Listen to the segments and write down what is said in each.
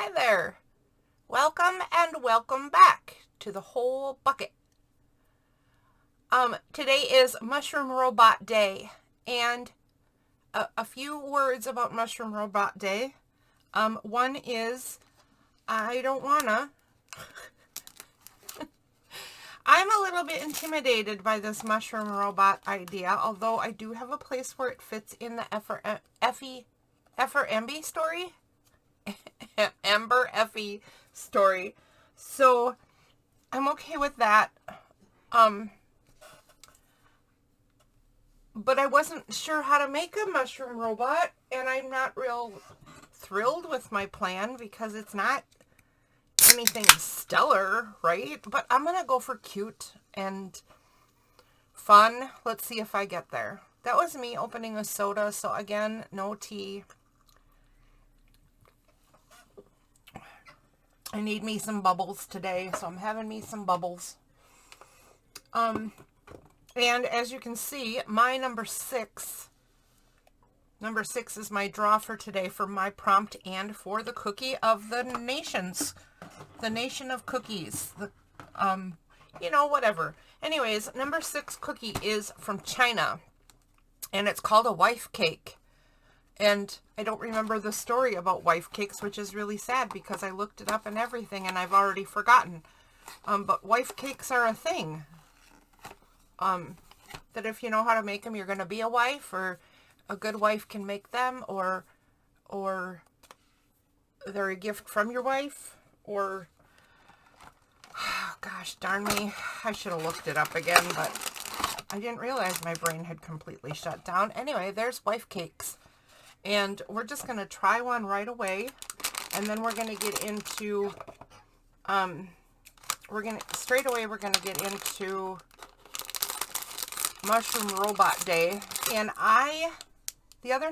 Hi there. Welcome and welcome back to the whole bucket. Today is Mushroom Robot Day, and a few words about Mushroom Robot Day. One is, I don't wanna. I'm a little bit intimidated by this mushroom robot idea, although I do have a place where it fits in the Dephemerember story. Effie story. So I'm okay with that. But I wasn't sure how to make a mushroom robot, and I'm not real thrilled with my plan because it's not anything stellar, right? But I'm gonna go for cute and fun. Let's see if I get there. That was me opening a soda, so again, no tea. I need me some bubbles today, so I'm having me some bubbles. And as you can see, my number six is my draw for today for my prompt and for the cookie of the nations. The nation of cookies. Whatever. Anyways, number 6 cookie is from China, and it's called a wife cake. And I don't remember the story about wife cakes, which is really sad because I looked it up and everything and I've already forgotten. But wife cakes are a thing. That if you know how to make them, you're going to be a wife, or a good wife can make them, or they're a gift from your wife, or, gosh darn me, I should have looked it up again, but I didn't realize my brain had completely shut down. Anyway, there's wife cakes. And we're just going to try one right away. And then we're going to get into, we're going to get into Mushroom Robot Day. And the other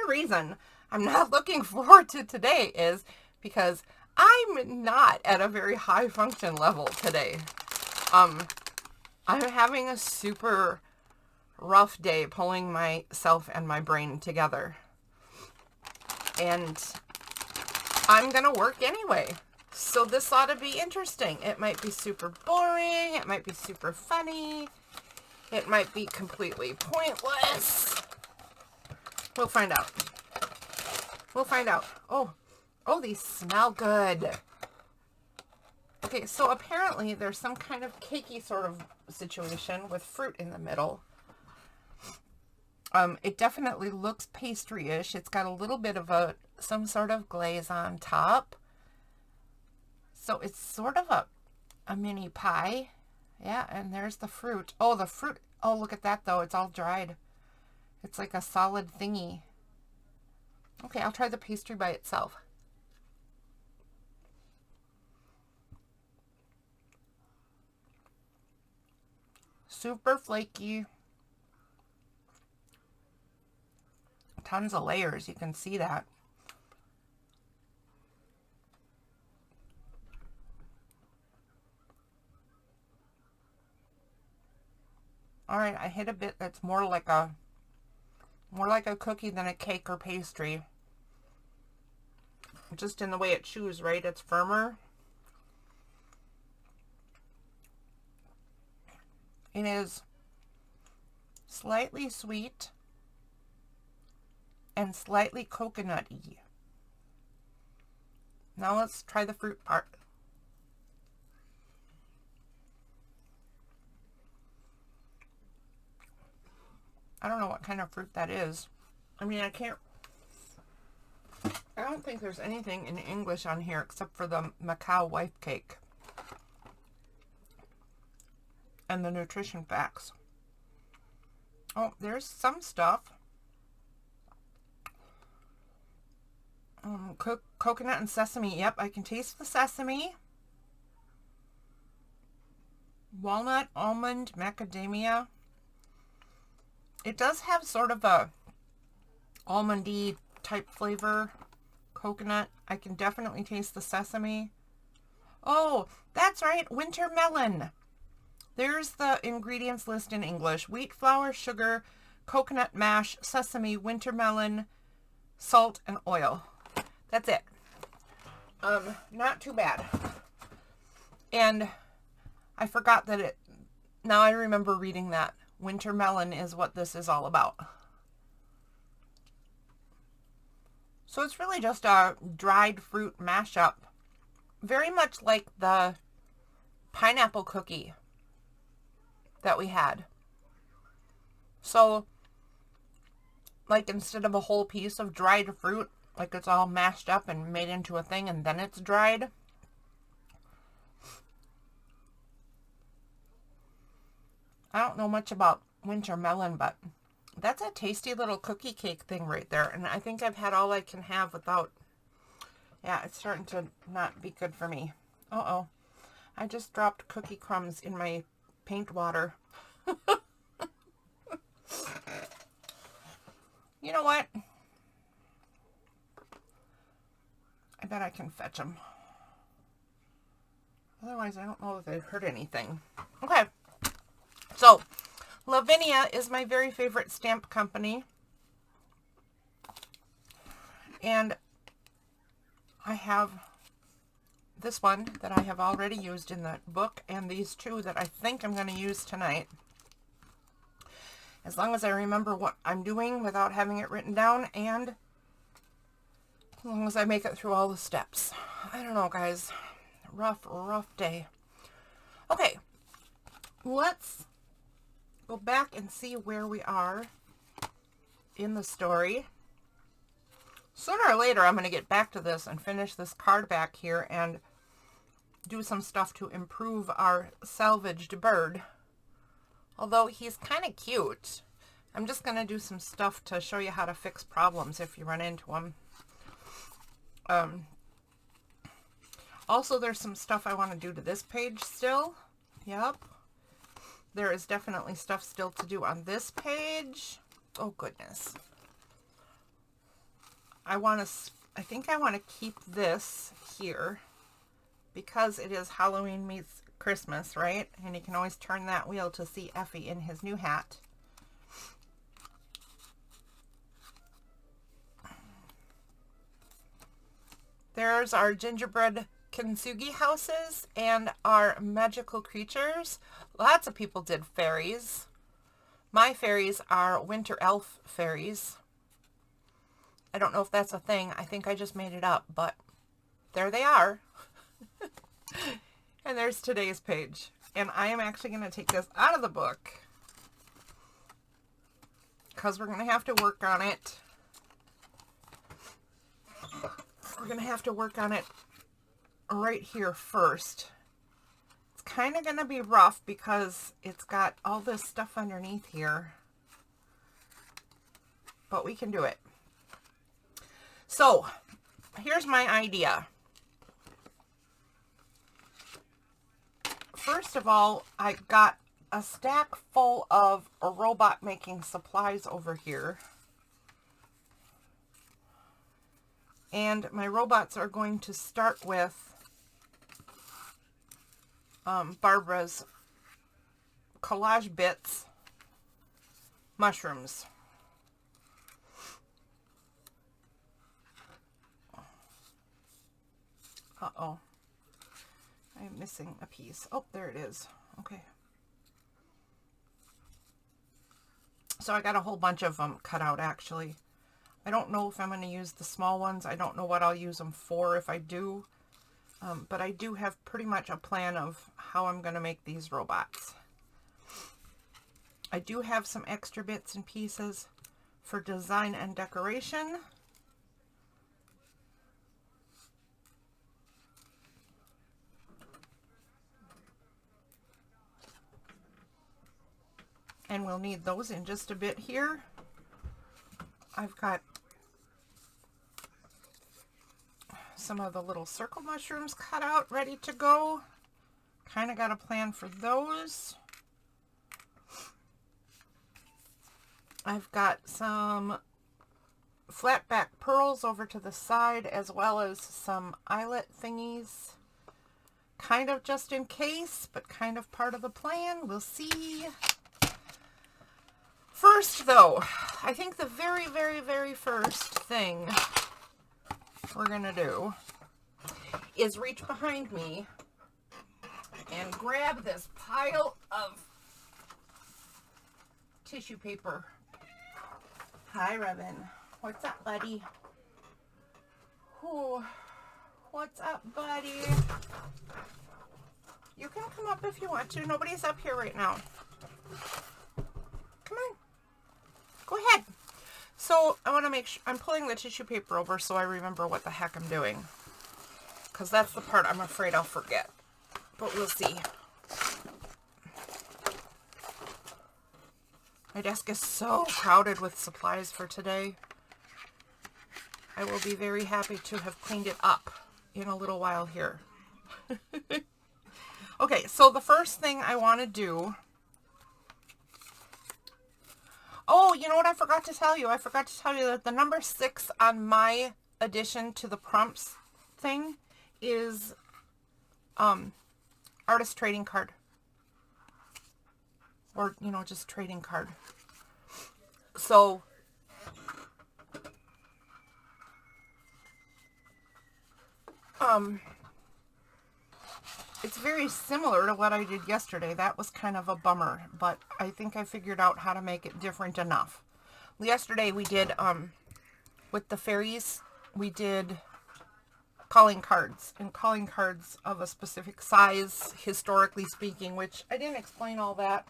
reason I'm not looking forward to today is because I'm not at a very high function level today. I'm having a super rough day pulling myself and my brain together. And I'm gonna work anyway. So this ought to be interesting. It might be super boring. It might be super funny. It might be completely pointless. We'll find out. We'll find out. Oh, these smell good. Okay, so apparently there's some kind of cakey sort of situation with fruit in the middle. It definitely looks pastry-ish. It's got a little bit of some sort of glaze on top. So it's sort of a mini pie. Yeah, and there's the fruit. Oh, the fruit. Oh, look at that, though. It's all dried. It's like a solid thingy. Okay, I'll try the pastry by itself. Super flaky. Tons of layers, you can see that. All right, I hit a bit that's more like a cookie than a cake or pastry. Just in the way it chews, right? It's firmer. It is slightly sweet and slightly coconutty. Now let's try the fruit part. I don't know what kind of fruit that is. I mean, I don't think there's anything in English on here except for the Macau wife cake and the nutrition facts. Oh, there's some stuff. Coconut and sesame. Yep, I can taste the sesame. Walnut, almond, macadamia. It does have sort of a almondy type flavor. Coconut. I can definitely taste the sesame. Oh, that's right. Winter melon. There's the ingredients list in English. Wheat flour, sugar, coconut mash, sesame, winter melon, salt, and oil. That's it. Not too bad. And I forgot that it, now I remember reading that. Winter melon is what this is all about. So it's really just a dried fruit mashup. Very much like the pineapple cookie that we had. So, like instead of a whole piece of dried fruit, like it's all mashed up and made into a thing and then it's dried. I don't know much about winter melon, but that's a tasty little cookie cake thing right there. And I think I've had all I can have without, yeah, it's starting to not be good for me. Uh-oh. I just dropped cookie crumbs in my paint water. You know what? I bet I can fetch them. Otherwise, I don't know if they hurt anything. Okay. So, Lavinia is my very favorite stamp company. And I have this one that I have already used in the book, and these two that I think I'm going to use tonight. As long as I remember what I'm doing without having it written down, and as long as I make it through all the steps. I don't know, guys. Rough day. Okay, let's go back and see where we are in the story. Sooner or later, I'm going to get back to this and finish this card back here and do some stuff to improve our salvaged bird. Although he's kind of cute. I'm just going to do some stuff to show you how to fix problems if you run into them. Also, there's some stuff I want to do to this page still. Yep. There is definitely stuff still to do on this page. Oh, goodness. I think I want to keep this here because it is Halloween meets Christmas, right? And you can always turn that wheel to see Effie in his new hat. There's our gingerbread kintsugi houses and our magical creatures. Lots of people did fairies. My fairies are winter elf fairies. I don't know if that's a thing. I think I just made it up, but there they are. And there's today's page. And I am actually going to take this out of the book because we're going to have to work on it. We're going to have to work on it right here first. It's kind of going to be rough because it's got all this stuff underneath here. But we can do it. So, here's my idea. First of all, I got a stack full of robot making supplies over here. And my robots are going to start with Barbara's collage bits mushrooms. Uh-oh. I'm missing a piece. Oh, there it is. Okay. So I got a whole bunch of them cut out, actually. I don't know if I'm going to use the small ones. I don't know what I'll use them for if I do. But I do have pretty much a plan of how I'm going to make these robots. I do have some extra bits and pieces for design and decoration. And we'll need those in just a bit here. I've got some of the little circle mushrooms cut out, ready to go. Kind of got a plan for those. I've got some flat back pearls over to the side, as well as some eyelet thingies. Kind of just in case, but kind of part of the plan. We'll see. First, though, I think the very, very, very first thing we're gonna do is reach behind me and grab this pile of tissue paper. Hi, Robin. What's up, buddy? Oh, what's up, buddy? You can come up if you want to. Nobody's up here right now. Come on. Go ahead. So I want to make sure I'm pulling the tissue paper over so I remember what the heck I'm doing. Because that's the part I'm afraid I'll forget. But we'll see. My desk is so crowded with supplies for today. I will be very happy to have cleaned it up in a little while here. Okay, so the first thing I want to do... Oh, you know what I forgot to tell you? I forgot to tell you that the number 6 on my addition to the prompts thing is artist trading card. Or, you know, just trading card. So, it's very similar to what I did yesterday. That was kind of a bummer, but I think I figured out how to make it different enough. Yesterday we did, with the fairies, we did calling cards, and calling cards of a specific size, historically speaking, which I didn't explain all that.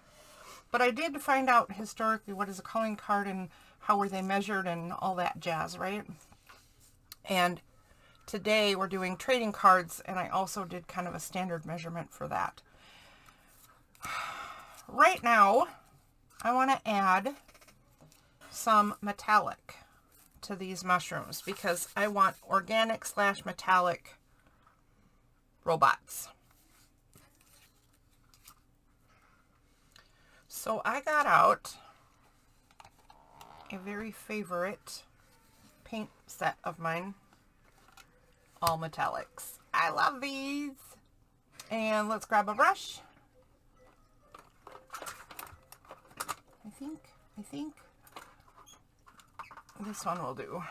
But I did find out historically what is a calling card and how were they measured and all that jazz, right? And today we're doing trading cards, and I also did kind of a standard measurement for that. Right now, I want to add some metallic to these mushrooms because I want organic / metallic robots. So I got out a very favorite paint set of mine, all metallics. I love these. And let's grab a brush. I think this one will do.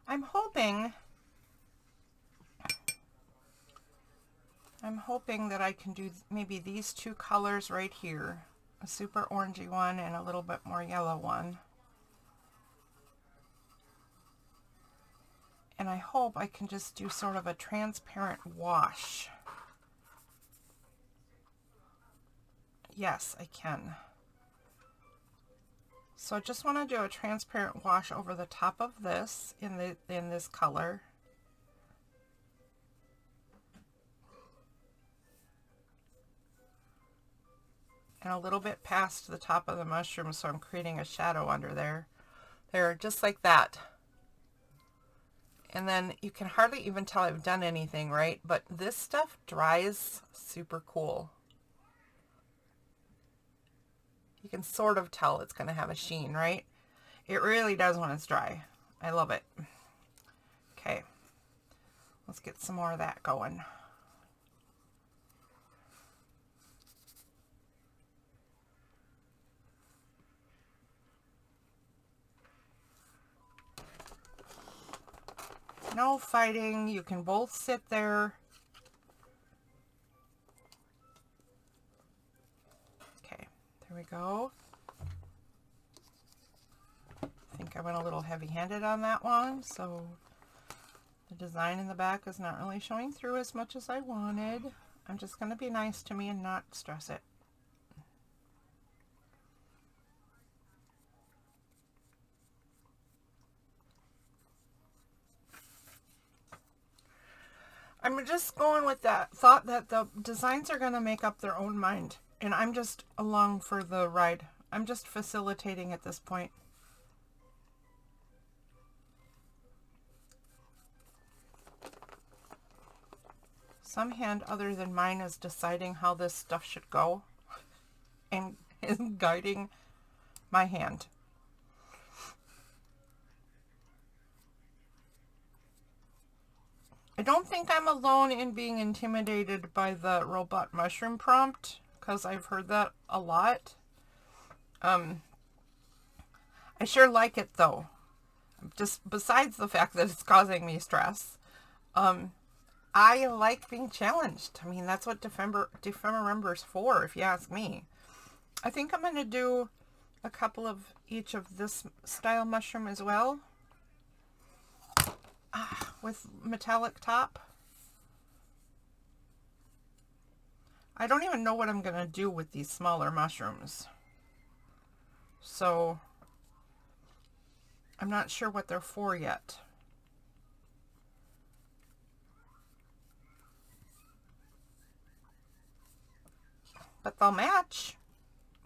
I'm hoping that I can do maybe these two colors right here. A super orangey one and a little bit more yellow one. And I hope I can just do sort of a transparent wash. Yes, I can. So I just want to do a transparent wash over the top of this in this color. And a little bit past the top of the mushroom, so I'm creating a shadow under there. There, just like that. And then you can hardly even tell I've done anything, right? But this stuff dries super cool. You can sort of tell it's going to have a sheen, right? It really does when it's dry. I love it. Okay. Let's get some more of that going. No fighting. You can both sit there. Okay, there we go. I think I went a little heavy-handed on that one, so the design in the back is not really showing through as much as I wanted. I'm just going to be nice to me and not stress it. I'm just going with that thought that the designs are going to make up their own mind, and I'm just along for the ride. I'm just facilitating at this point. Some hand other than mine is deciding how this stuff should go and is guiding my hand. I don't think I'm alone in being intimidated by the robot mushroom prompt, because I've heard that a lot. I I sure like it though. Just besides the fact that it's causing me stress. I like being challenged. I mean, that's what Dephemerember's for, if you ask me. I think I'm going to do a couple of each of this style mushroom as well. With metallic top. I don't even know what I'm going to do with these smaller mushrooms. So, I'm not sure what they're for yet. But they'll match.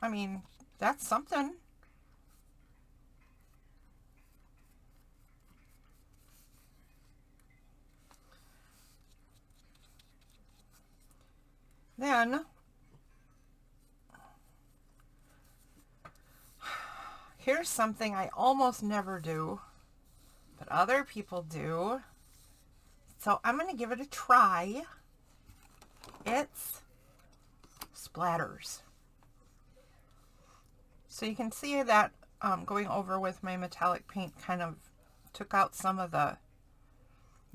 I mean, that's something. Then, here's something I almost never do, but other people do. So I'm going to give it a try. It's splatters. So you can see that going over with my metallic paint kind of took out some of the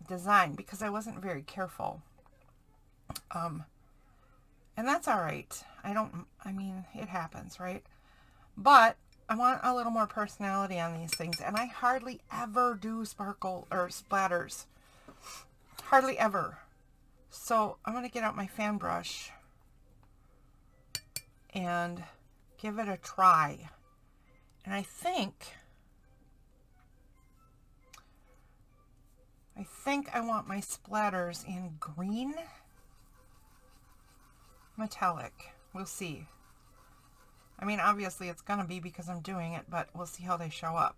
design because I wasn't very careful. And that's all right. I mean, it happens, right? But I want a little more personality on these things, and I hardly ever do sparkle or splatters. Hardly ever. So I'm going to get out my fan brush and give it a try. And I think I want my splatters in green metallic. We'll see. I mean, obviously it's going to be because I'm doing it, but we'll see how they show up.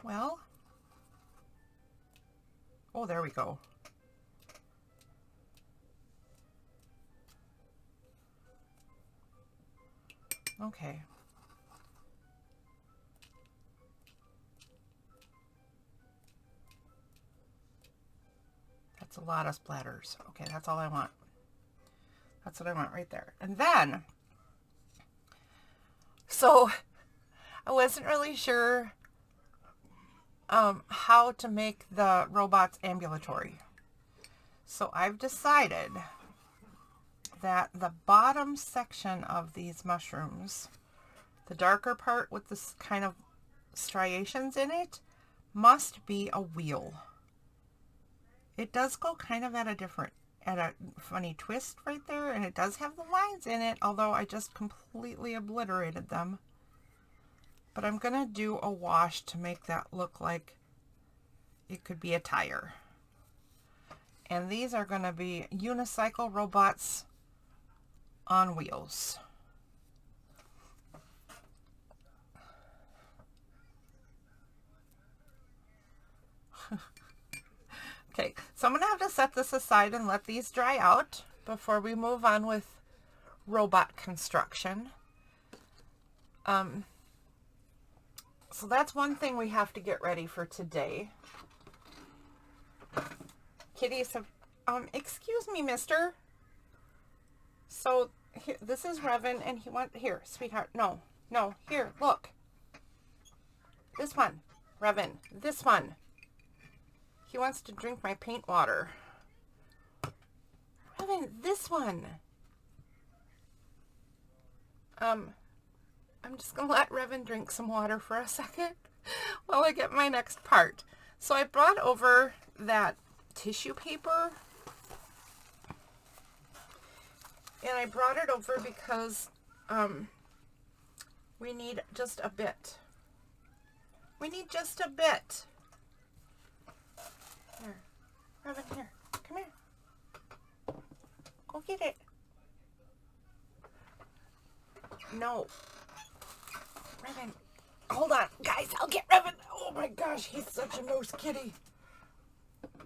Well, oh, there we go. Okay. That's a lot of splatters. Okay, that's all I want. That's what I want right there. And then, so I wasn't really sure how to make the robots ambulatory. So I've decided that the bottom section of these mushrooms, the darker part with this kind of striations in it, must be a wheel. It does go kind of at a funny twist right there, and it does have the lines in it, although I just completely obliterated them. But I'm going to do a wash to make that look like it could be a tire. And these are going to be unicycle robots on wheels. Okay, so I'm going to have to set this aside and let these dry out before we move on with robot construction. So that's one thing we have to get ready for today. Kitties have, excuse me, mister. So here, this is Revan, and he wants, here, sweetheart, no, here, look. This one, Revan, this one. He wants to drink my paint water. Revan, this one. I'm just going to let Revan drink some water for a second while I get my next part. So I brought over that tissue paper. And I brought it over because we need just a bit. We need just a bit. Here. Revan, here. Come here. Go get it. No. Revan. Hold on. Guys, I'll get Revan. Oh my gosh, he's such a nose kitty.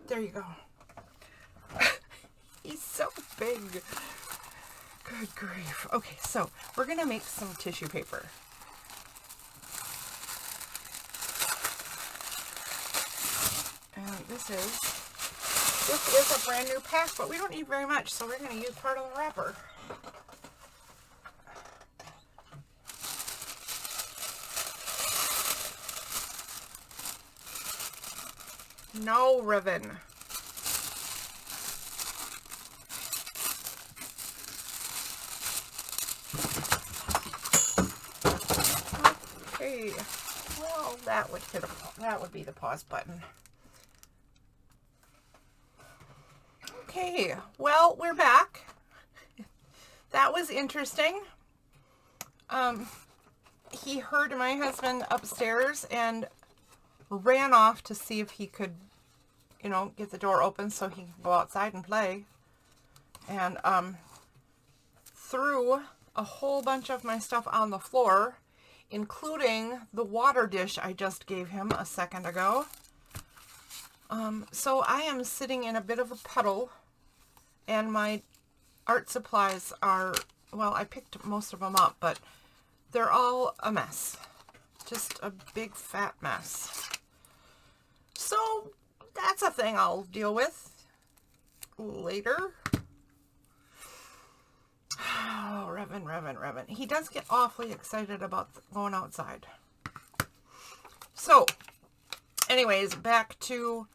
There you go. He's so big. Good grief. Okay, so we're going to make some tissue paper. This is a brand new pack, but we don't need very much, so we're going to use part of the wrapper. No ribbon. Okay. Well, that would be the pause button. Okay, well, we're back. That was interesting. He heard my husband upstairs and ran off to see if he could, you know, get the door open so he could go outside and play. And threw a whole bunch of my stuff on the floor, including the water dish I just gave him a second ago. So I am sitting in a bit of a puddle, and my art supplies are, well, I picked most of them up, but they're all a mess. Just a big fat mess. So that's a thing I'll deal with later. Oh, Revan. He does get awfully excited about going outside. So, anyways, back to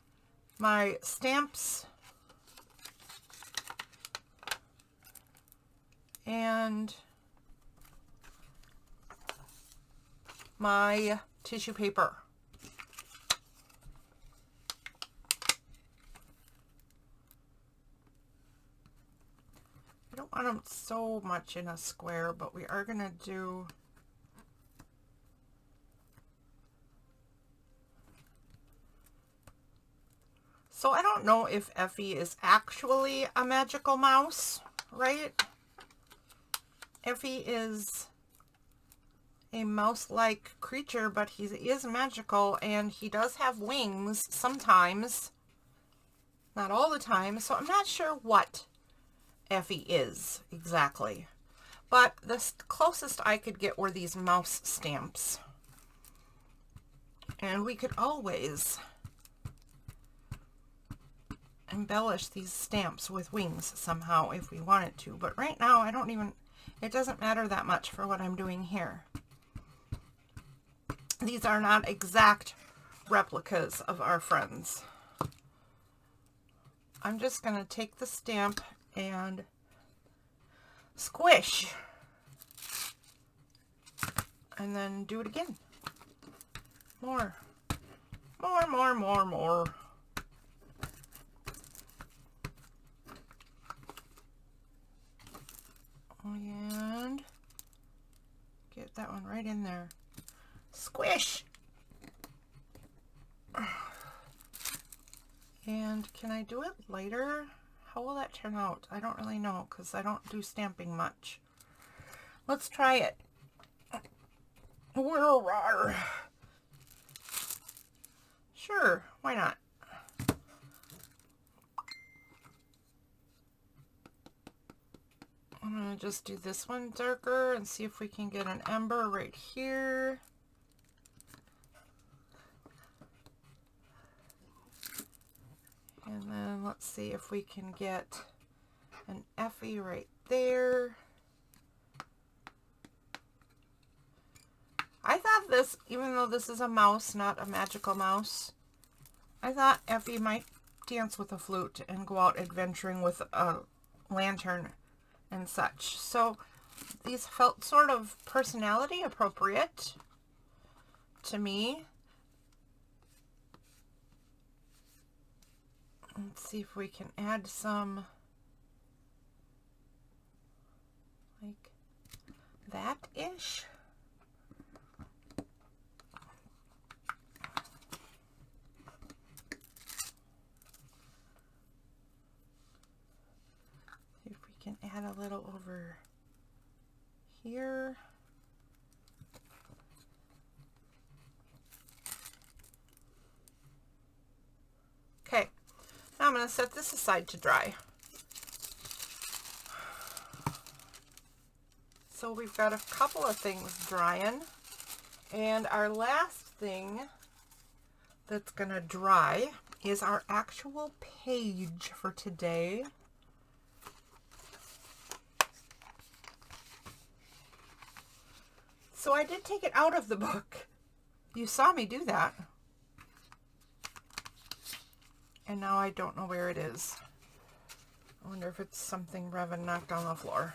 my stamps and my tissue paper. I don't want them so much in a square, but we are going to do so I don't know if Effie is actually a magical mouse, right? Effie is a mouse-like creature, but he is magical, and he does have wings sometimes. Not all the time, so I'm not sure what Effie is exactly. But the closest I could get were these mouse stamps. And we could always embellish these stamps with wings somehow if we wanted to. But right now, it doesn't matter that much for what I'm doing here. These are not exact replicas of our friends. I'm just going to take the stamp and squish. And then do it again. More. And get that one right in there. Squish! And can I do it later? How will that turn out? I don't really know because I don't do stamping much. Let's try it. Sure, why not? I'm going to just do this one darker and see if we can get an ember right here. And then let's see if we can get an Effie right there. I thought this, even though this is a mouse, not a magical mouse, I thought Effie might dance with a flute and go out adventuring with a lantern and such. So these felt sort of personality appropriate to me. Let's see if we can add some like that-ish. See if we can add a little over here. Okay. Now I'm going to set this aside to dry. So we've got a couple of things drying, and our last thing that's going to dry is our actual page for today. So I did take it out of the book. You saw me do that. And now I don't know where it is. I wonder if it's something Revan knocked on the floor.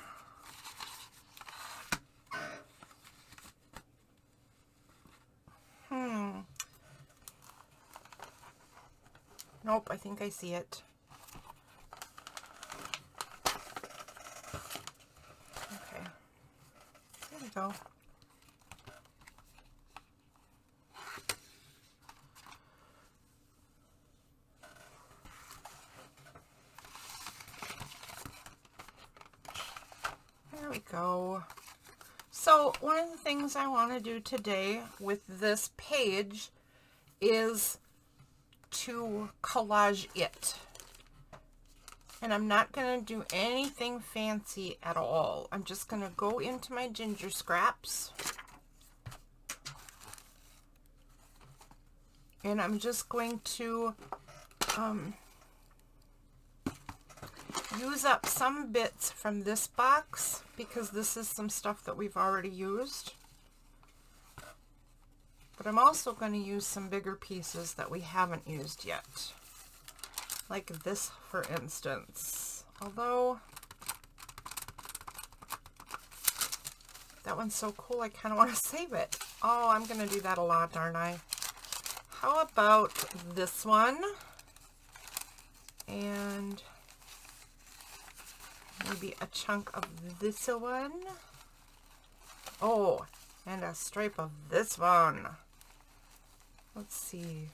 Nope, I think I see it. Okay. There we go. There we go. So one of the things I want to do today with this page is to collage it. And I'm not going to do anything fancy at all. I'm just going to go into my ginger scraps. And I'm just going to use up some bits from this box because this is some stuff that we've already used. But I'm also going to use some bigger pieces that we haven't used yet. Like this, for instance. Although, that one's so cool, I kind of want to save it. Oh, I'm going to do that a lot, aren't I? How about this one? And maybe a chunk of this one. Oh, and a stripe of this one. Let's see.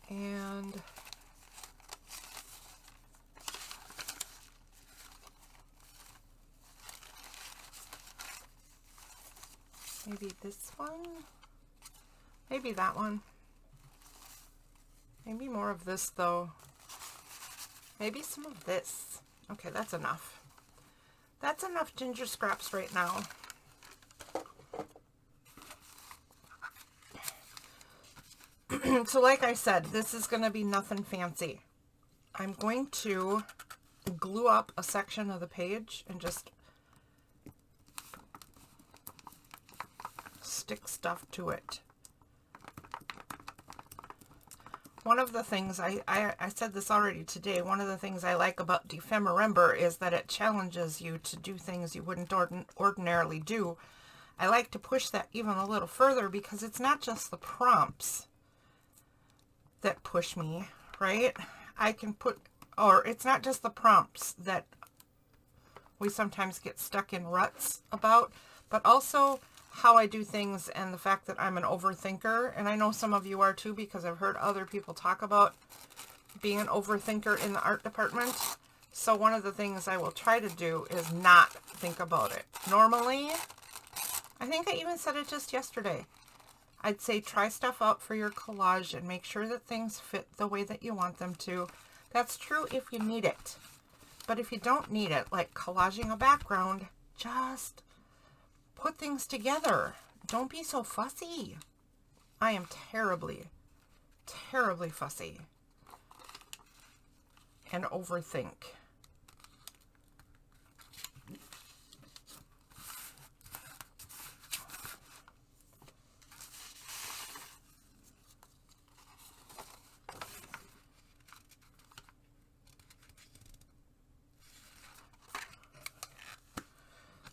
And maybe this one. Maybe that one. Maybe more of this though. Maybe some of this. Okay, that's enough. That's enough ginger scraps right now. So like I said, this is going to be nothing fancy. I'm going to glue up a section of the page and just stick stuff to it. One of the things, I said this already today, one of the things I like about Dephemerember is that it challenges you to do things you wouldn't ordinarily do. I like to push that even a little further because it's not just the prompts that push me, right? I can put, or it's not just the prompts that we sometimes get stuck in ruts about, but also how I do things and the fact that I'm an overthinker. And I know some of you are too, because I've heard other people talk about being an overthinker in the art department. So one of the things I will try to do is not think about it. Normally, I think I even said it just yesterday, I'd say try stuff out for your collage and make sure that things fit the way that you want them to. That's true if you need it. But if you don't need it, like collaging a background, just put things together. Don't be so fussy. I am terribly, terribly fussy and overthink.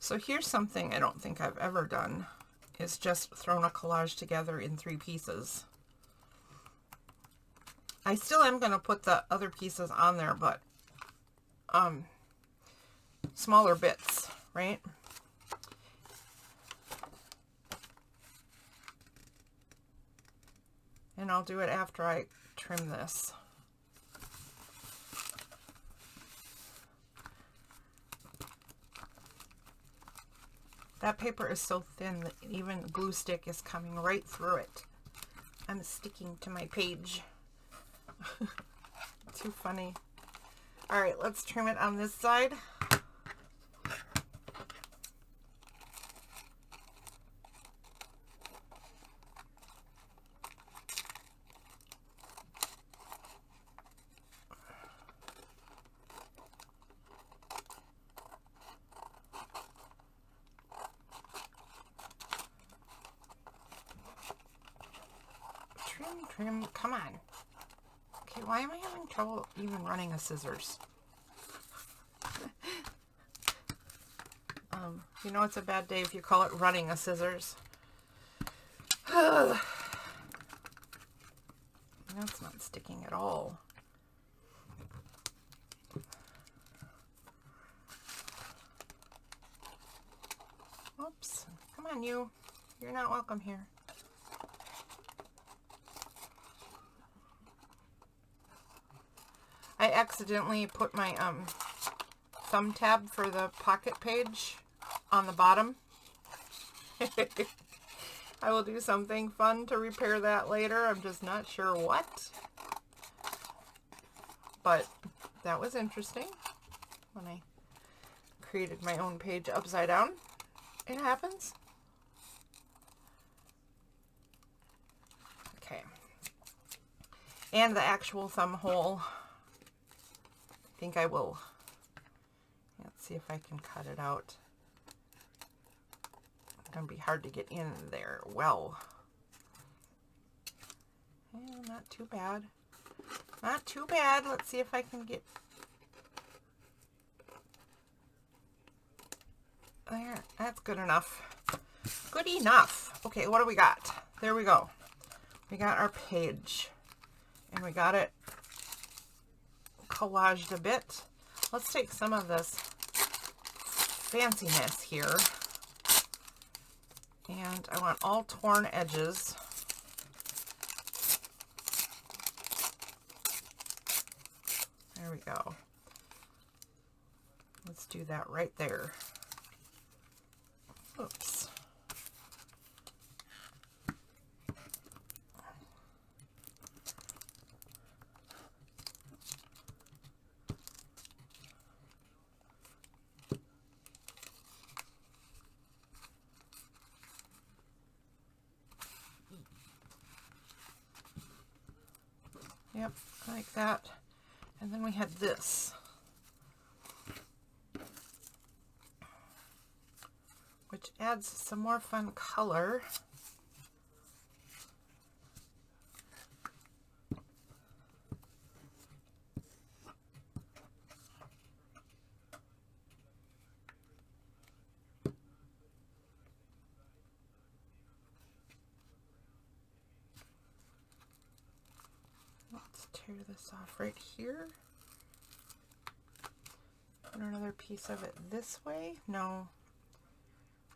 So here's something I don't think I've ever done, is just thrown a collage together in 3 pieces. I still am going to put the other pieces on there, but smaller bits, right? And I'll do it after I trim this. That paper is so thin that even glue stick is coming right through it. I'm sticking to my page. Too funny. All right, let's trim it on this side. Come on. Okay, why am I having trouble even running a scissors? You know it's a bad day if you call it running a scissors. That's not sticking at all. Oops. Come on, you. You're not welcome here. I accidentally put my thumb tab for the pocket page on the bottom. I will do something fun to repair that later. I'm just not sure what. But that was interesting when I created my own page upside down. It happens. Okay. And the actual thumb hole. I think I will. Let's see if I can cut it out. It's going to be hard to get in there well. Yeah, not too bad. Not too bad. Let's see if I can get there. That's good enough. Good enough. Okay, what do we got? There we go. We got our page. And we got it collaged a bit. Let's take some of this fanciness here. And I want all torn edges. There we go. Let's do that right there. Oops. Yep, like that. And then we had this, which adds some more fun color. Let's tear this off right here. Put another piece of it this way. No.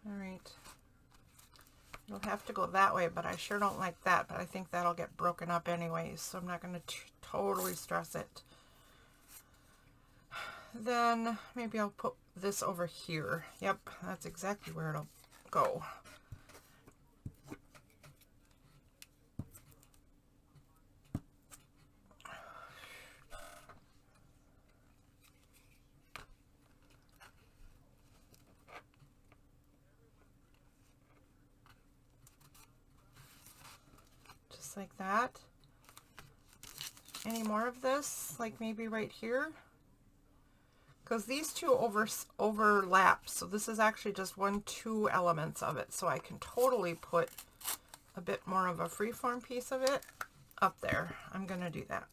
All right. It'll have to go that way, but I sure don't like that. But I think that'll get broken up anyways, so I'm not going to totally stress it. Then maybe I'll put this over here. Yep, that's exactly where it'll go. Like that. Any more of this, like maybe right here, because these two overlap, so this is actually just two elements of it, so I can totally put a bit more of a freeform piece of it up there. I'm gonna do that.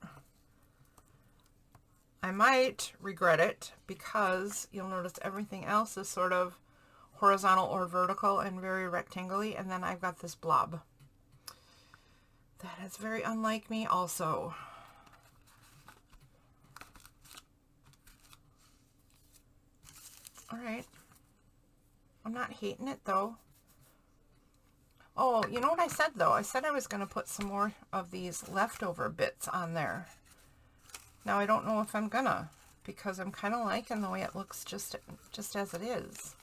I might regret it because you'll notice everything else is sort of horizontal or vertical and very rectangly, and then I've got this blob. That is very unlike me also. All right. I'm not hating it though. Oh, you know what I said though? I said I was going to put some more of these leftover bits on there. Now I don't know if I'm gonna, because I'm kind of liking the way it looks just as it is.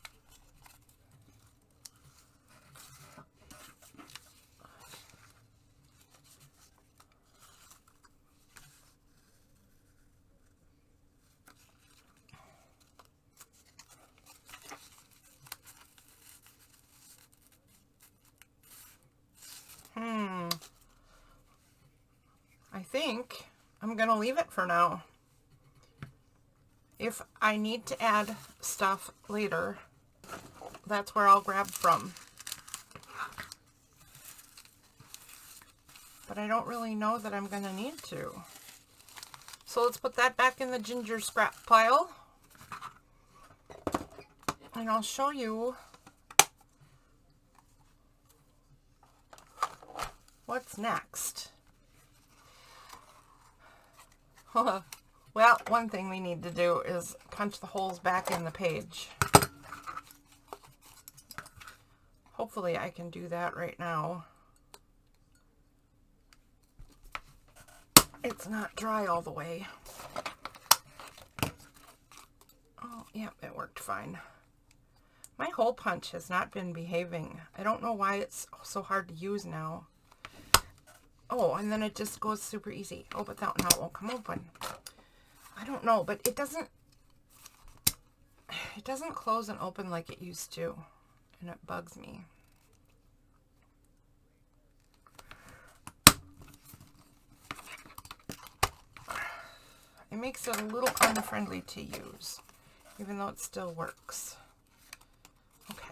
I think I'm going to leave it for now. If I need to add stuff later, that's where I'll grab from. but I don't really know that I'm going to need to. So let's put that back in the ginger scrap pile. And I'll show you what's next. Well, one thing we need to do is punch the holes back in the page. Hopefully I can do that right now. It's not dry all the way. Oh, yep, it worked fine. My hole punch has not been behaving. I don't know why it's so hard to use now. Oh, and then it just goes super easy. Oh, but that now it won't come open. I don't know, but it doesn't close and open like it used to, and it bugs me. It makes it a little unfriendly to use, even though it still works. Okay.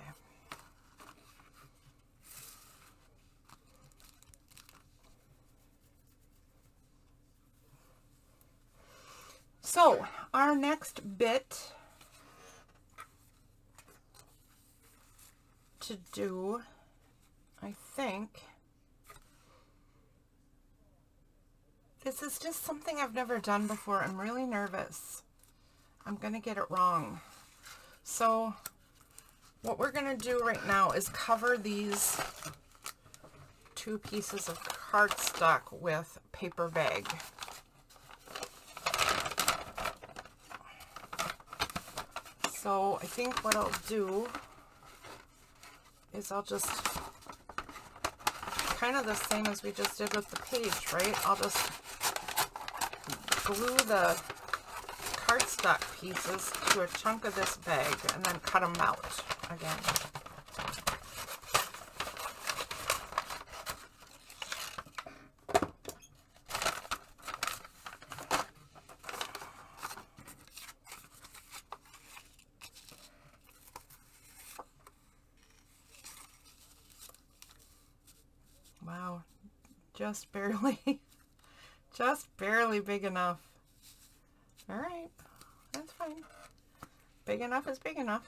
So, our next bit to do, I think, this is just something I've never done before. I'm really nervous. I'm going to get it wrong. So, what we're going to do right now is cover these two pieces of cardstock with paper bag. So I think what I'll do is I'll just, kind of the same as we just did with the page, right? I'll just glue the cardstock pieces to a chunk of this bag and then cut them out again. Wow, just barely, just barely big enough. All right, that's fine. Big enough is big enough.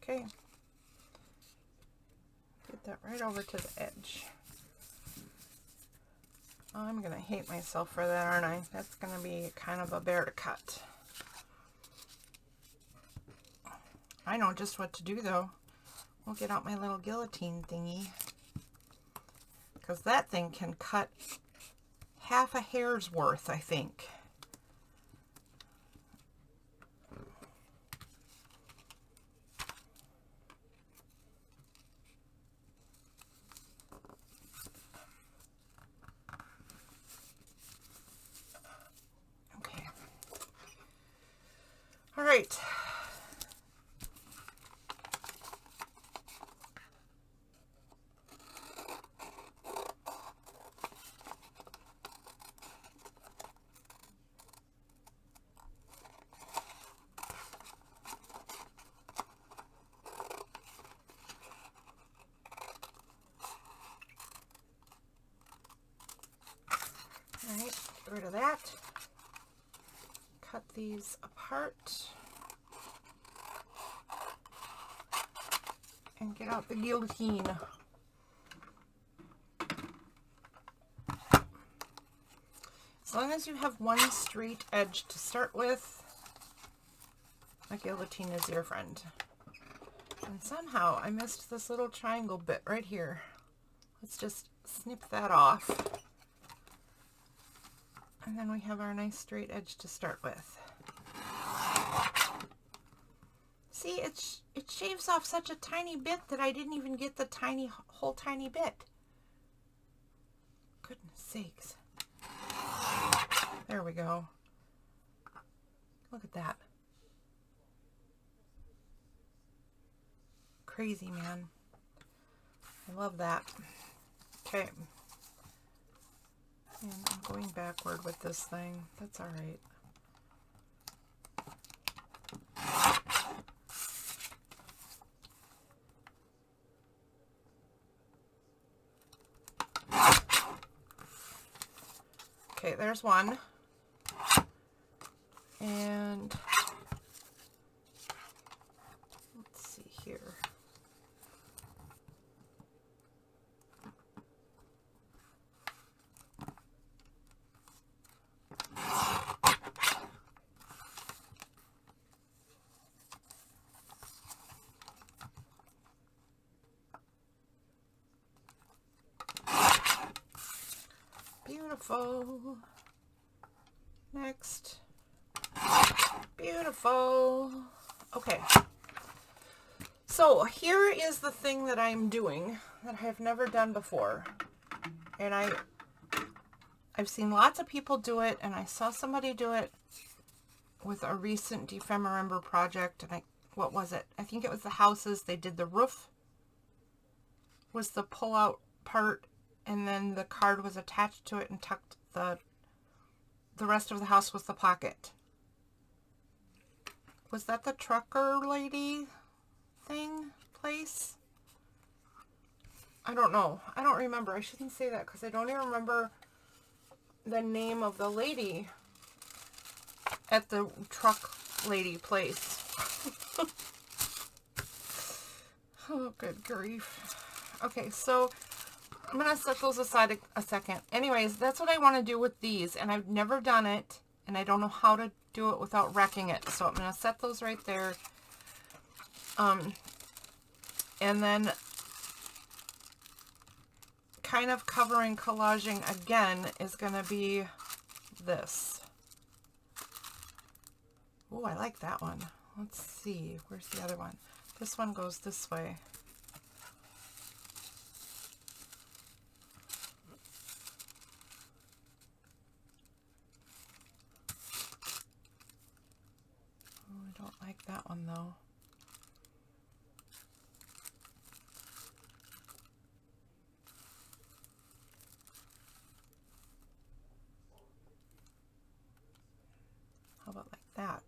Okay, get that right over to the edge. Oh, I'm gonna hate myself for that, aren't I? That's gonna be kind of a bear to cut. I know just what to do though. We'll get out my little guillotine thingy, because that thing can cut half a hair's worth, I think. Okay. All right. All right, get rid of that. Cut these apart. And get out the guillotine. As long as you have one straight edge to start with, a guillotine is your friend. And somehow I missed this little triangle bit right here. Let's just snip that off. And then we have our nice straight edge to start with. See, it shaves off such a tiny bit that I didn't even get the whole tiny bit. Goodness sakes. There we go. Look at that. Crazy, man. I love that. Okay. And I'm going backward with this thing. That's all right. Okay, there's one. And let's see here. Beautiful. Next. Beautiful. Okay. So here is the thing that I'm doing that I have never done before. And I've seen lots of people do it, and I saw somebody do it with a recent Dephemerember project. And what was it? I think it was the houses. They did the roof was the pull-out part, and then the card was attached to it and tucked the rest of the house was the pocket. Was that the trucker lady thing place? I don't know. I don't remember. I shouldn't say that because I don't even remember the name of the lady at the truck lady place. Oh, good grief. Okay, so I'm going to set those aside a second. Anyways, that's what I want to do with these, and I've never done it, and I don't know how to do it without wrecking it. So I'm going to set those right there. And then kind of covering collaging again is going to be this. Oh, I like that one. Let's see. Where's the other one? This one goes this way. Oh, I don't like that one though. How about like that?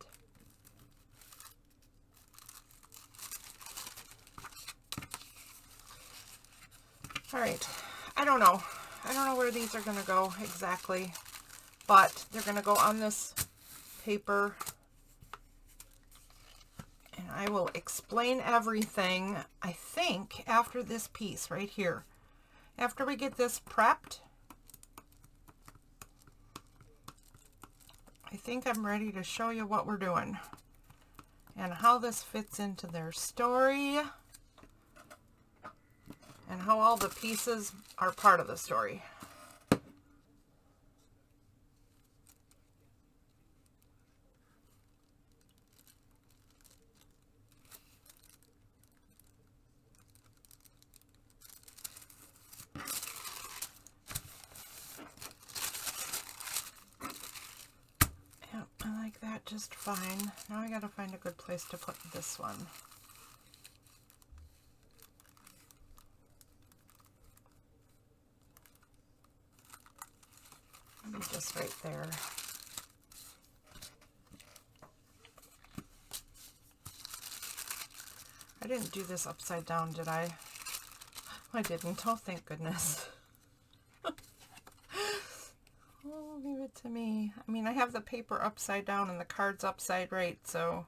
All right, I don't know. I don't know where these are going to go exactly, but they're going to go on this paper, and I will explain everything, I think, after this piece right here. After we get this prepped, I think I'm ready to show you what we're doing and how this fits into their story and how all the pieces are part of the story. Yep, I like that just fine. Now I gotta find a good place to put this one. Maybe just right there. I didn't do this upside down, did I? I didn't. Oh, thank goodness. Oh, leave it to me. I mean, I have the paper upside down and the cards upside right, so.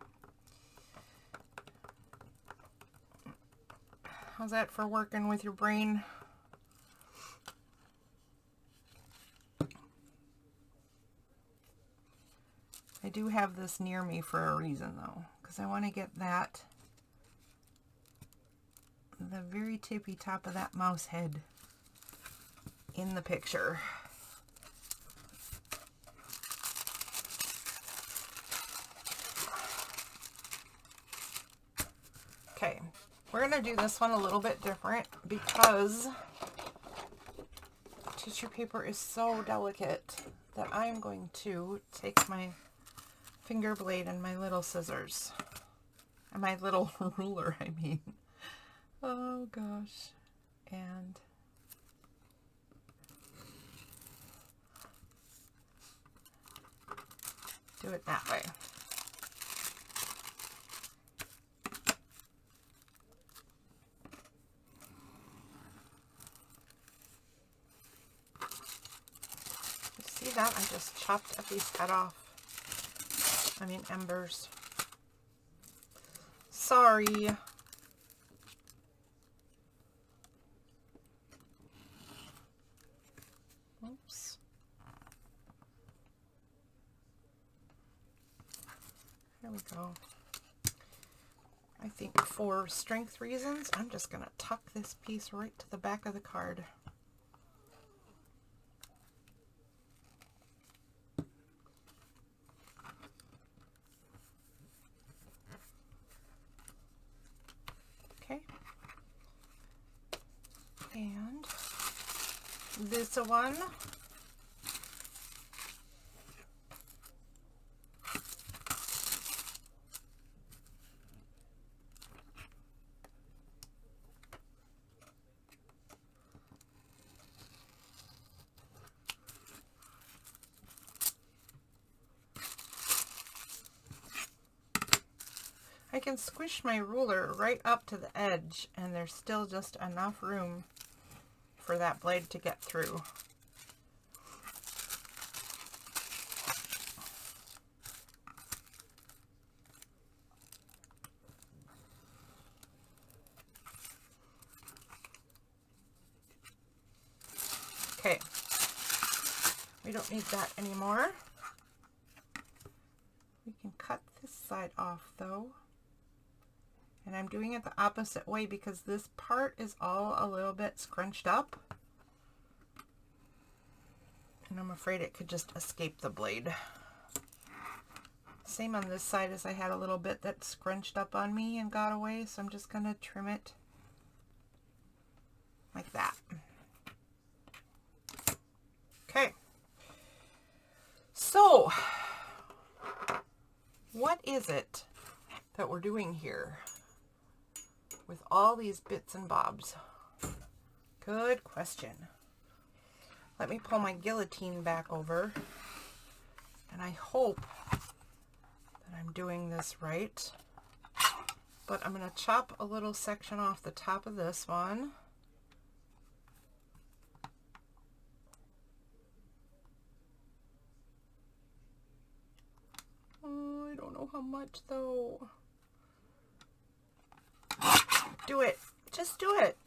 How's that for working with your brain? I do have this near me for a reason, though, because I want to get that, the very tippy top of that mouse head in the picture. Okay, we're going to do this one a little bit different because tissue paper is so delicate that I'm going to take my finger blade and my little scissors, and my little ruler, I mean. Oh gosh. And do it that way. See See that? I just chopped Effie's head off. I mean, Ember's. Sorry. Oops. There we go. I think for strength reasons, I'm just going to tuck this piece right to the back of the card. Okay. And this one. I can squish my ruler right up to the edge and there's still just enough room for that blade to get through. Okay, we don't need that anymore. We can cut this side off though. And I'm doing it the opposite way because this part is all a little bit scrunched up. And I'm afraid it could just escape the blade. Same on this side, as I had a little bit that scrunched up on me and got away. So I'm just going to trim it like that. Okay. So, what is it that we're doing here with all these bits and bobs? Good question. Let me pull my guillotine back over, and I hope that I'm doing this right. But I'm going to chop a little section off the top of this one. Oh, I don't know how much though. Do it. Just do it.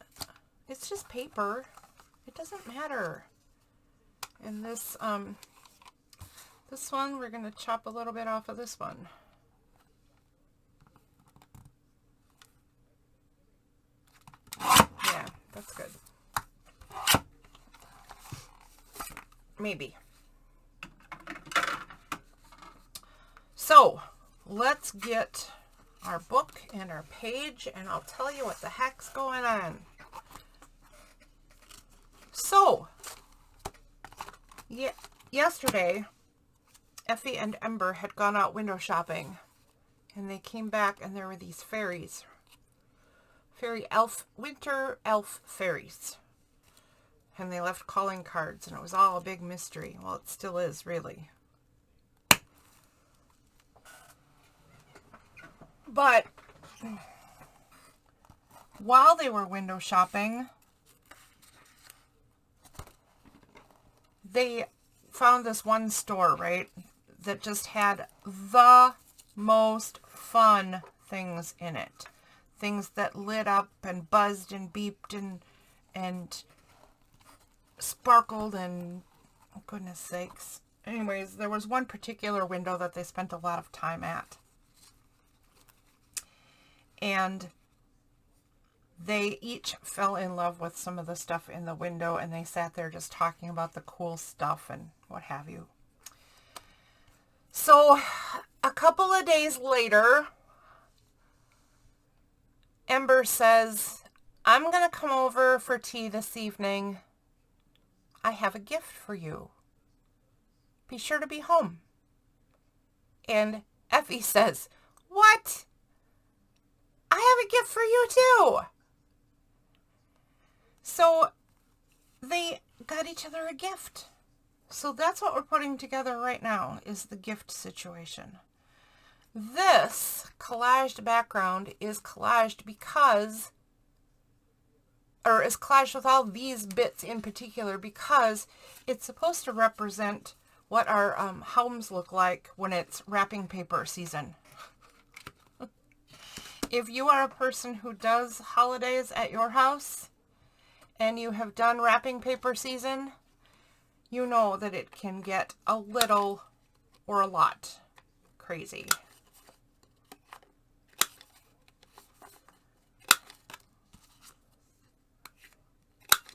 It's just paper. It doesn't matter. And this this one, we're going to chop a little bit off of this one. Yeah, that's good. Maybe. So, let's get our book and our page, and I'll tell you what the heck's going on. So, yesterday, Effie and Ember had gone out window shopping, and they came back and there were these fairies. Winter elf fairies. And they left calling cards, and it was all a big mystery. Well, it still is, really. But while they were window shopping, they found this one store, right, that just had the most fun things in it. Things that lit up and buzzed and beeped and sparkled and, oh goodness sakes. Anyways, there was one particular window that they spent a lot of time at. And they each fell in love with some of the stuff in the window, and they sat there just talking about the cool stuff and what have you. So a couple of days later, Ember says, I'm going to come over for tea this evening. I have a gift for you. Be sure to be home. And Effie says, what? I have a gift for you too. So they got each other a gift. So that's what we're putting together right now, is the gift situation. This collaged background is collaged because, or is collaged with all these bits in particular because it's supposed to represent what our homes look like when it's wrapping paper season. If you are a person who does holidays at your house and you have done wrapping paper season, you know that it can get a little or a lot crazy.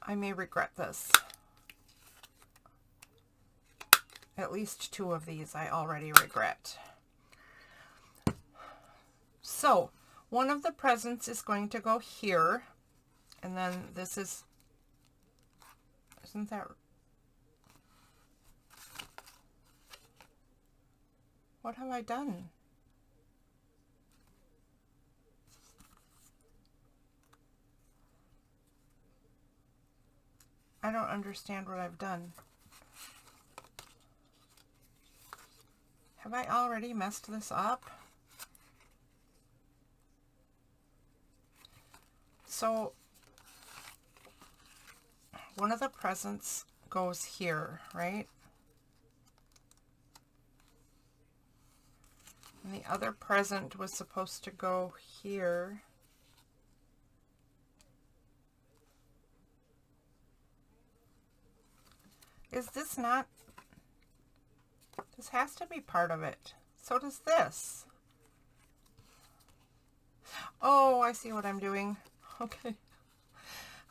I may regret this. At least 2 of these I already regret. So, one of the presents is going to go here, and then this is, isn't that, what have I done? I don't understand what I've done. Have I already messed this up? So, one of the presents goes here, right? And the other present was supposed to go here. Is this not? This has to be part of it. So does this. Oh, I see what I'm doing. Okay.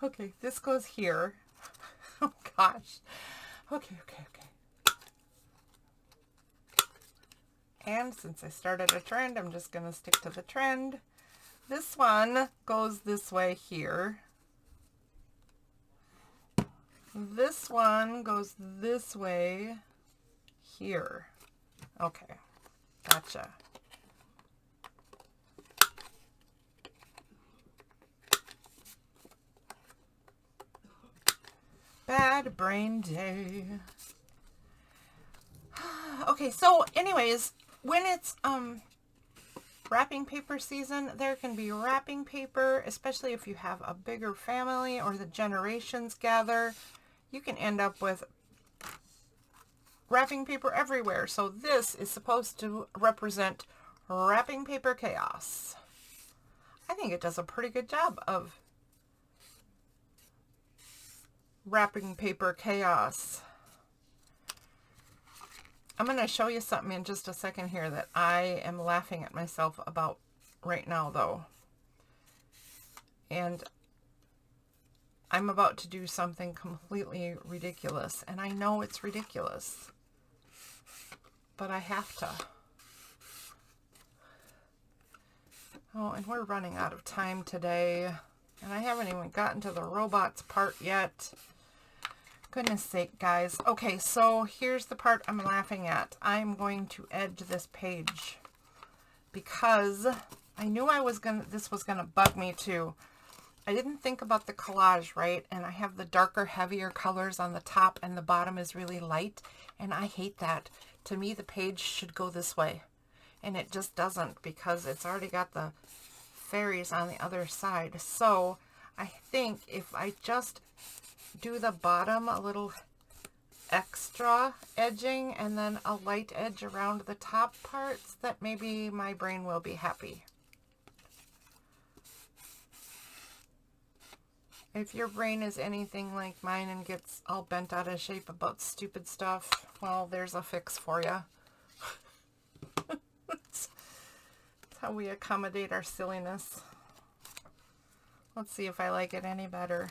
Okay, this goes here. Oh gosh. Okay. And since I started a trend, I'm just going to stick to the trend. This one goes this way here. This one goes this way here. Okay, gotcha. Bad brain day. Okay, so anyways, when it's wrapping paper season, there can be wrapping paper, especially if you have a bigger family or the generations gather. You can end up with wrapping paper everywhere. So this is supposed to represent wrapping paper chaos. I think it does a pretty good job of wrapping paper chaos. I'm going to show you something in just a second here that I am laughing at myself about right now, though. And I'm about to do something completely ridiculous, and I know it's ridiculous, but I have to. Oh, and we're running out of time today, and I haven't even gotten to the robots part yet. Goodness sake, guys. Okay, so here's the part I'm laughing at. I'm going to edge this page because I knew this was gonna bug me too. I didn't think about the collage, right? And I have the darker, heavier colors on the top and the bottom is really light. And I hate that. To me, the page should go this way. And it just doesn't because it's already got the fairies on the other side. So I think if I just do the bottom a little extra edging and then a light edge around the top parts, that maybe my brain will be happy. If your brain is anything like mine and gets all bent out of shape about stupid stuff, well, there's a fix for you. That's how we accommodate our silliness. Let's see if I like it any better.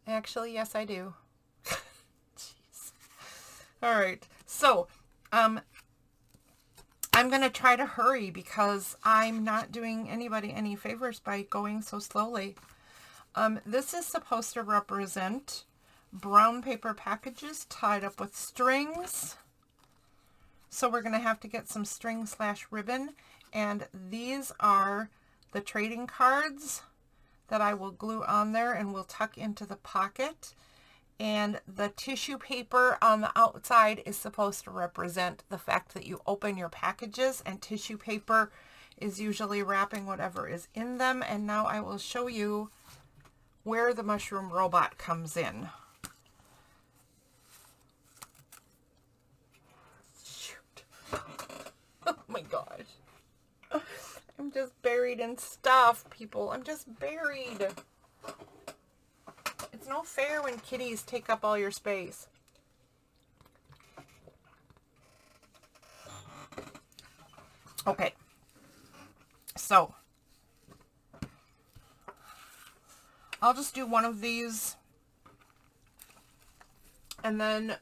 Actually, yes, I do. Jeez. All right, so I'm going to try to hurry because I'm not doing anybody any favors by going so slowly. This is supposed to represent brown paper packages tied up with strings. So we're going to have to get some string / ribbon. And these are the trading cards that I will glue on there and will tuck into the pocket. And the tissue paper on the outside is supposed to represent the fact that you open your packages, and tissue paper is usually wrapping whatever is in them. And now I will show you where the mushroom robot comes in. just buried in stuff, people. I'm just buried. It's no fair when kitties take up all your space. Okay. So, I'll just do one of these. And then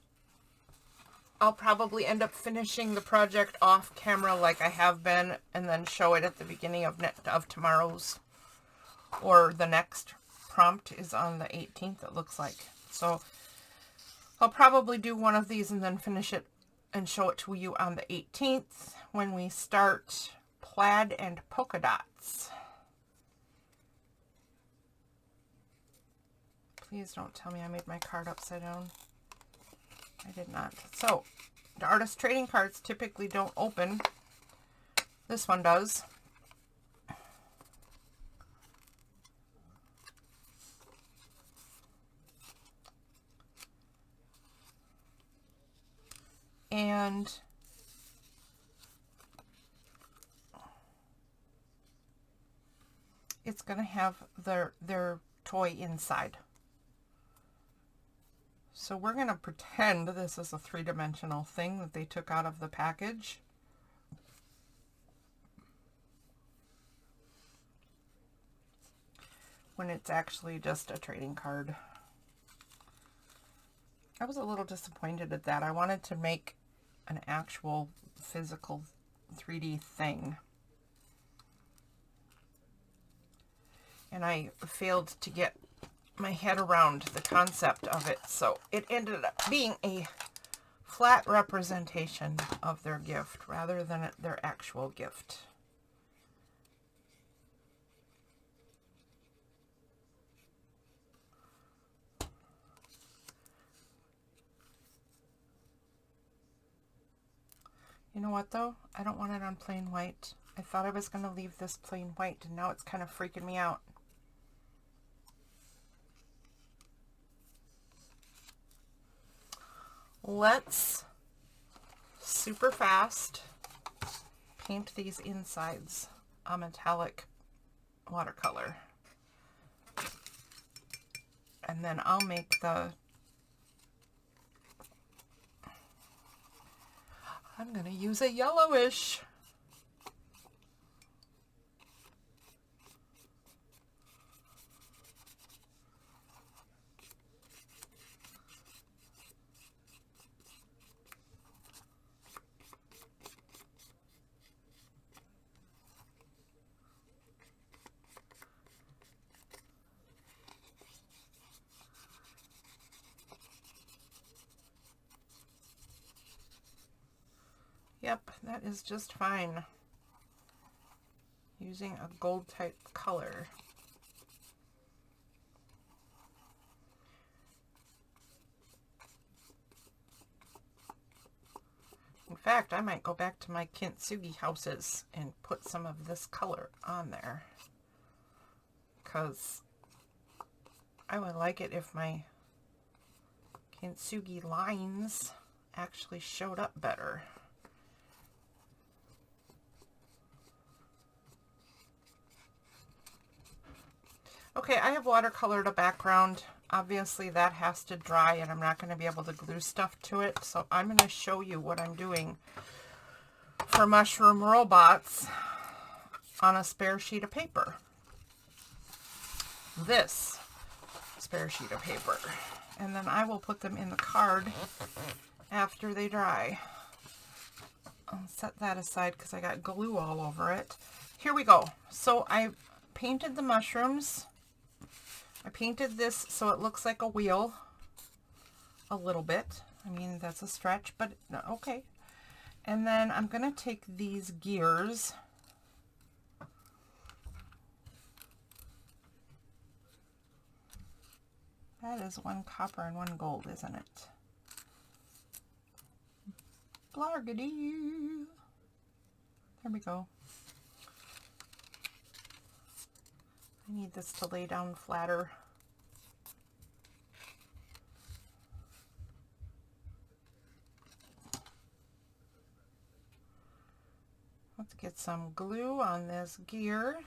I'll probably end up finishing the project off camera like I have been, and then show it at the beginning of tomorrow's, or the next prompt is on the 18th, it looks like. So I'll probably do one of these and then finish it and show it to you on the 18th when we start plaid and polka dots. Please don't tell me I made my card upside down. I did not. So, the artist trading cards typically don't open. This one does. And it's going to have their toy inside. So we're going to pretend this is a three-dimensional thing that they took out of the package. When it's actually just a trading card. I was a little disappointed at that. I wanted to make an actual physical 3D thing. And I failed to get my head around the concept of it, so it ended up being a flat representation of their gift rather than their actual gift. You know what though? I don't want it on plain white. I thought I was going to leave this plain white, and now it's kind of freaking me out. Let's super fast paint these insides a metallic watercolor. And then I'll make I'm going to use a yellowish. Yep, that is just fine. Using a gold type color. In fact, I might go back to my kintsugi houses and put some of this color on there, because I would like it if my kintsugi lines actually showed up better. Okay, I have watercolored a background. Obviously that has to dry and I'm not going to be able to glue stuff to it. So I'm going to show you what I'm doing for mushroom robots on a spare sheet of paper. This spare sheet of paper. And then I will put them in the card after they dry. I'll set that aside because I got glue all over it. Here we go. So I painted the mushrooms. I painted this so it looks like a wheel a little bit. I mean, that's a stretch, but okay. And then I'm going to take these gears. That is one copper and one gold, isn't it? Blargady. There we go. I need this to lay down flatter. Let's get some glue on this gear.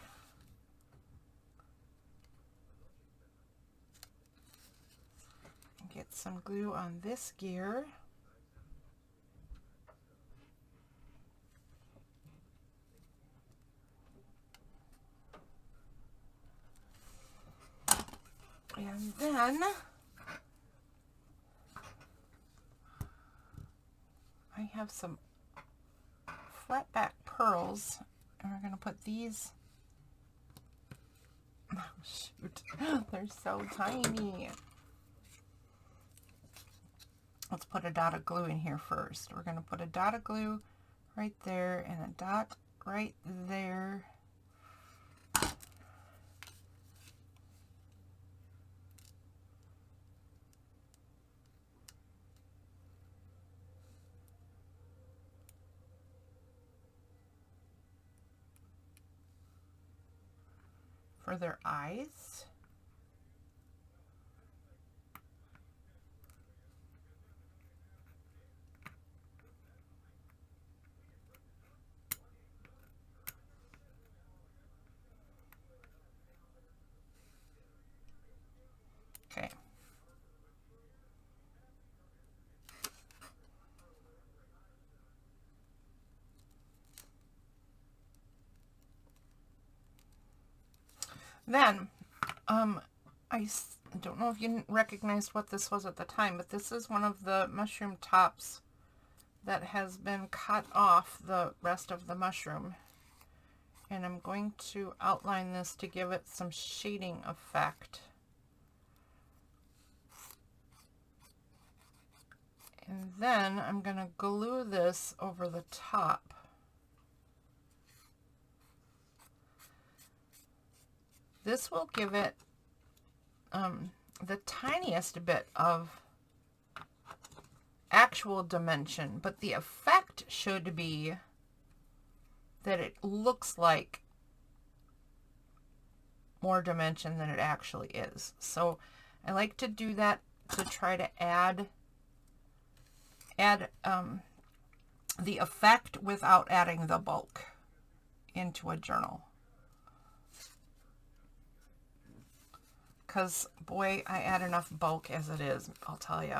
Get some glue on this gear. And then I have some flat back pearls, and we're going to put these, oh shoot, they're so tiny. Let's put a dot of glue in here first. We're going to put a dot of glue right there and a dot right there. For their eyes. Okay. Then, I don't know if you recognized what this was at the time, but this is one of the mushroom tops that has been cut off the rest of the mushroom. And I'm going to outline this to give it some shading effect. And then I'm going to glue this over the top. This will give it the tiniest bit of actual dimension, but the effect should be that it looks like more dimension than it actually is. So I like to do that to try to add the effect without adding the bulk into a journal. Because, boy, I add enough bulk as it is, I'll tell you.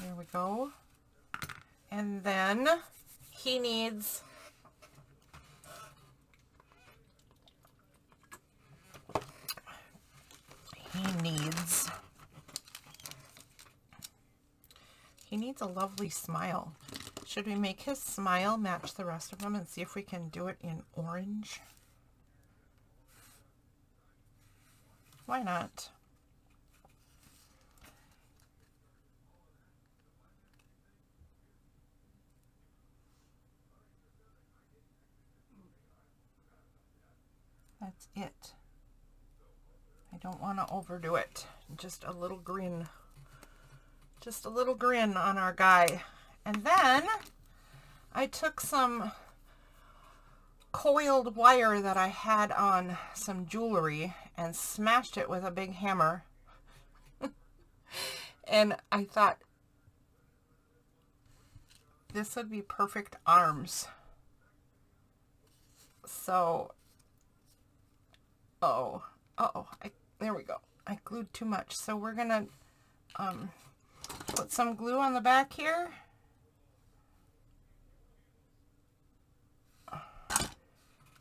There we go. And then he needs a lovely smile. Should we make his smile match the rest of them and see if we can do it in orange? Why not? That's it. I don't want to overdo it. Just a little grin. Just a little grin on our guy. And then I took some coiled wire that I had on some jewelry and smashed it with a big hammer. And I thought this would be perfect arms. So, there we go. I glued too much. So we're gonna put some glue on the back here.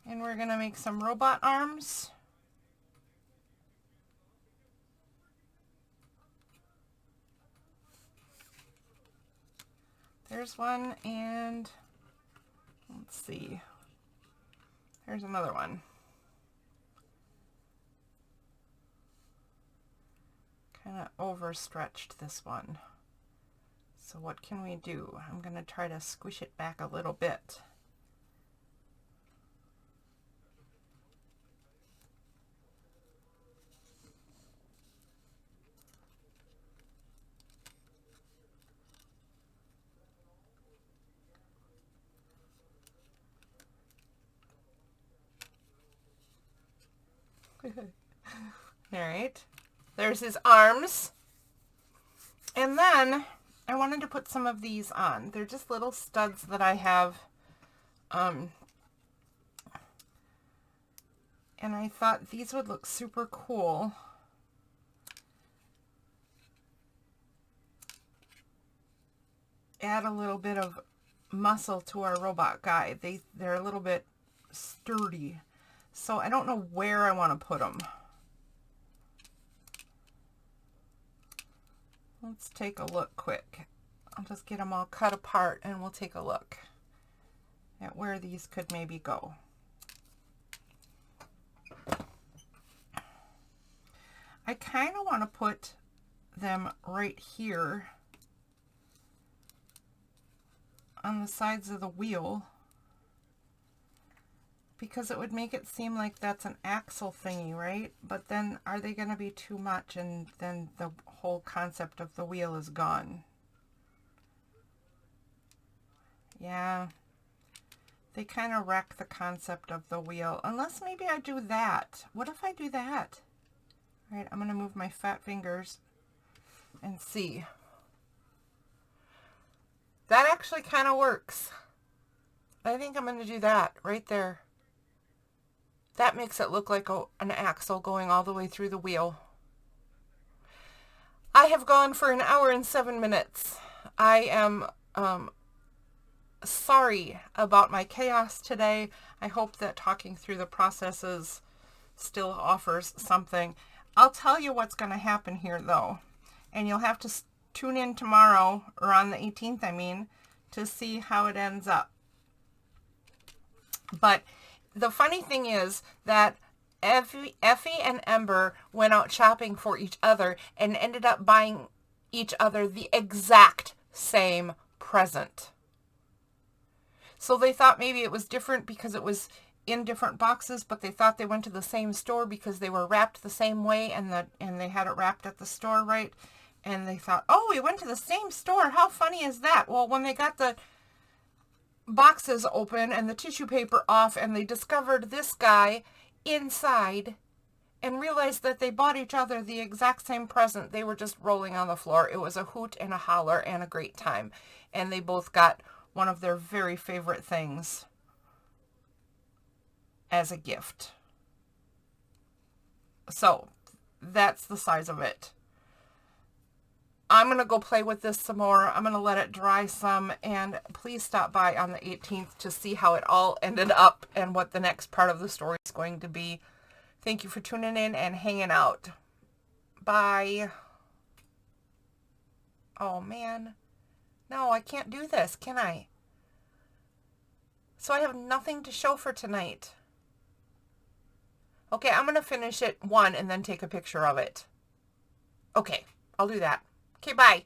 And we're gonna make some robot arms. There's one, and let's see. There's another one. Kind of overstretched this one. So what can we do? I'm going to try to squish it back a little bit. All right. There's his arms. And then I wanted to put some of these on. They're just little studs that I have. And I thought these would look super cool. Add a little bit of muscle to our robot guy. They're a little bit sturdy. So I don't know where I want to put them. Let's take a look quick. I'll just get them all cut apart and we'll take a look at where these could maybe go. I kind of want to put them right here on the sides of the wheel because it would make it seem like that's an axle thingy, right? But then are they going to be too much and then the whole concept of the wheel is gone? Yeah, they kind of wreck the concept of the wheel, unless maybe I do that. What if I do that? All right, I'm going to move my fat fingers and see. That actually kind of works. I think I'm going to do that right there. That makes it look like an axle going all the way through the wheel. I have gone for 1 hour and 7 minutes. I am sorry about my chaos today. I hope that talking through the processes still offers something. I'll tell you what's going to happen here though. And you'll have to tune in tomorrow, or on the 18th, I mean, to see how it ends up. But the funny thing is that Effie and Ember went out shopping for each other and ended up buying each other the exact same present. So they thought maybe it was different because it was in different boxes, but they thought they went to the same store because they were wrapped the same way and they had it wrapped at the store, right? And they thought, oh, we went to the same store. How funny is that? Well, when they got the boxes open and the tissue paper off and they discovered this guy inside and realized that they bought each other the exact same present, they were just rolling on the floor. It was a hoot and a holler and a great time. And they both got one of their very favorite things as a gift. So that's the size of it. I'm going to go play with this some more. I'm going to let it dry some, and please stop by on the 18th to see how it all ended up and what the next part of the story is going to be. Thank you for tuning in and hanging out. Bye. Oh man. No, I can't do this, can I? So I have nothing to show for tonight. Okay, I'm going to finish it one and then take a picture of it. Okay, I'll do that. Okay, bye.